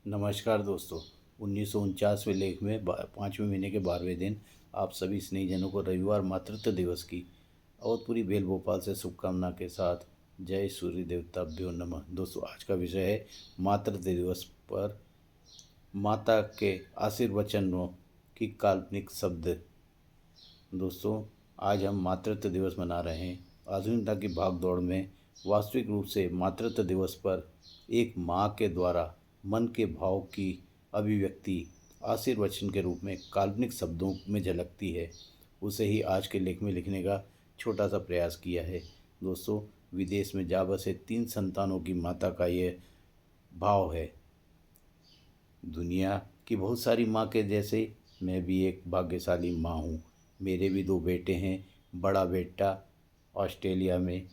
नमस्कार दोस्तों। 1949वें लेख में 5वें महीने के 12वें दिन आप सभी स्नेहीजनों को रविवार मातृत्व दिवस की अवधपुरी बेल भोपाल से शुभकामना के साथ जय सूर्य देवताभ्यो नमः। दोस्तों, आज का विषय है मातृत्व दिवस पर माता के आशीर्वचनों की काल्पनिक शब्द। दोस्तों, आज हम मातृत्व दिवस मना रहे हैं। आधुनिकता की भाग दौड़ में वास्तविक रूप से मातृत्व दिवस पर एक माँ के द्वारा मन के भाव की अभिव्यक्ति आशीर्वचन के रूप में काल्पनिक शब्दों में झलकती है। उसे ही आज के लेख में लिखने का छोटा सा प्रयास किया है। दोस्तों, विदेश में जा बसे 3 संतानों की माता का यह भाव है। दुनिया की बहुत सारी माँ के जैसे मैं भी एक भाग्यशाली माँ हूँ। मेरे भी 2 बेटे हैं। बड़ा बेटा ऑस्ट्रेलिया में,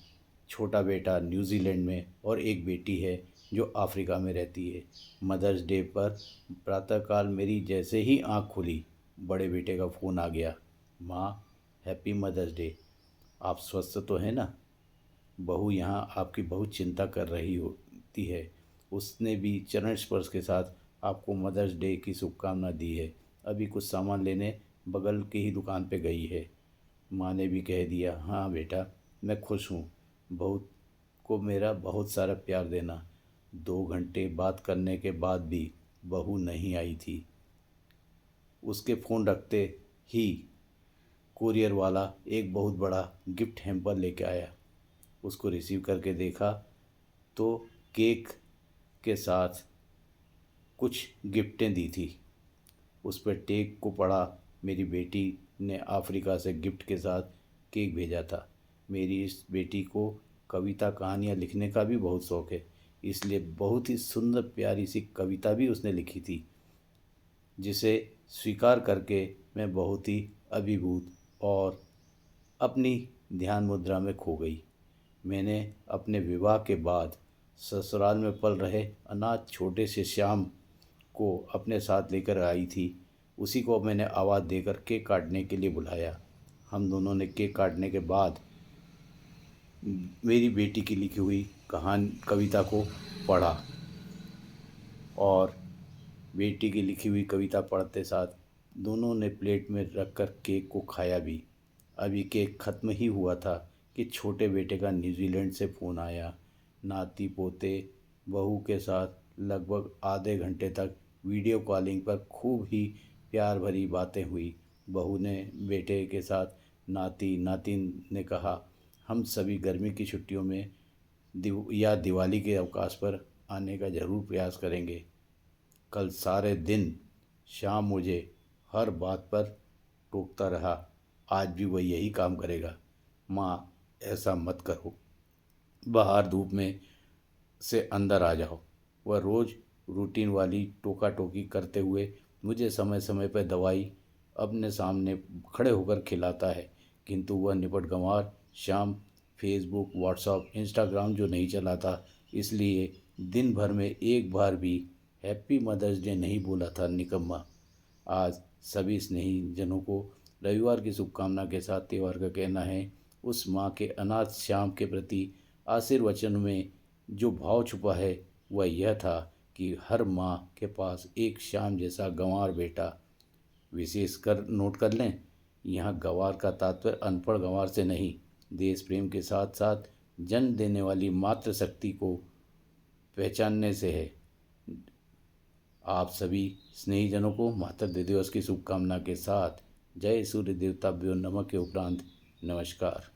छोटा बेटा न्यूजीलैंड में और एक बेटी है जो अफ्रीका में रहती है। मदर्स डे पर प्रातःकाल मेरी जैसे ही आँख खुली, बड़े बेटे का फ़ोन आ गया, माँ हैप्पी मदर्स डे। आप स्वस्थ तो हैं ना? बहू यहाँ आपकी बहुत चिंता कर रही होती है। उसने भी चरण स्पर्श के साथ आपको मदर्स डे की शुभकामना दी है। अभी कुछ सामान लेने बगल की ही दुकान पे गई है। माँ ने भी कह दिया, हाँ बेटा मैं खुश हूँ। बहू को मेरा बहुत सारा प्यार देना। 2 घंटे बात करने के बाद भी बहू नहीं आई थी। उसके फ़ोन रखते ही कुरियर वाला एक बहुत बड़ा गिफ्ट हैम्पर लेके आया। उसको रिसीव करके देखा तो केक के साथ कुछ गिफ्टें दी थी। उस पर टेक को पढ़ा। मेरी बेटी ने अफ्रीका से गिफ्ट के साथ केक भेजा था। मेरी इस बेटी को कविता कहानियाँ लिखने का भी बहुत शौक़ है, इसलिए बहुत ही सुंदर प्यारी सी कविता भी उसने लिखी थी, जिसे स्वीकार करके मैं बहुत ही अभिभूत और अपनी ध्यान मुद्रा में खो गई। मैंने अपने विवाह के बाद ससुराल में पल रहे अनाथ छोटे से श्याम को अपने साथ लेकर आई थी। उसी को मैंने आवाज़ देकर केक काटने के लिए बुलाया। हम दोनों ने केक काटने के बाद मेरी बेटी की लिखी हुई कविता को पढ़ा और बेटी की लिखी हुई कविता पढ़ते साथ दोनों ने प्लेट में रखकर केक को खाया भी। अभी केक ख़त्म ही हुआ था कि छोटे बेटे का न्यूजीलैंड से फ़ोन आया। नाती पोते बहू के साथ लगभग आधे घंटे तक वीडियो कॉलिंग पर खूब ही प्यार भरी बातें हुई। बहू ने बेटे के साथ नाती नातिन ने कहा, हम सभी गर्मी की छुट्टियों में या दिवाली के अवकाश पर आने का ज़रूर प्रयास करेंगे। कल सारे दिन शाम मुझे हर बात पर टोकता रहा, आज भी वह यही काम करेगा। माँ, ऐसा मत करो, बाहर धूप में से अंदर आ जाओ। वह रोज़ रूटीन वाली टोका टोकी करते हुए मुझे समय समय पर दवाई अपने सामने खड़े होकर खिलाता है, किंतु वह निपट गंवार शाम फेसबुक व्हाट्सअप इंस्टाग्राम जो नहीं चलाता, इसलिए दिन भर में एक बार भी हैप्पी मदर्स डे नहीं बोला था। निकम्मा। आज सभी स्नेही जनों को रविवार की शुभकामना के साथ त्यौहार का कहना है, उस माँ के अनाथ श्याम के प्रति आशीर्वचन में जो भाव छुपा है वह यह था कि हर माँ के पास एक श्याम जैसा गंवार बेटा। विशेष कर नोट कर लें, यहाँ गंवार का तात्पर्य अनपढ़ गंवार से नहीं, देश प्रेम के साथ साथ जन्म देने वाली मातृशक्ति को पहचानने से है। आप सभी स्नेहीजनों को मातृत्व दिवस की शुभकामना के साथ जय सूर्य देवताभ्यो नमः के उपरांत नमस्कार।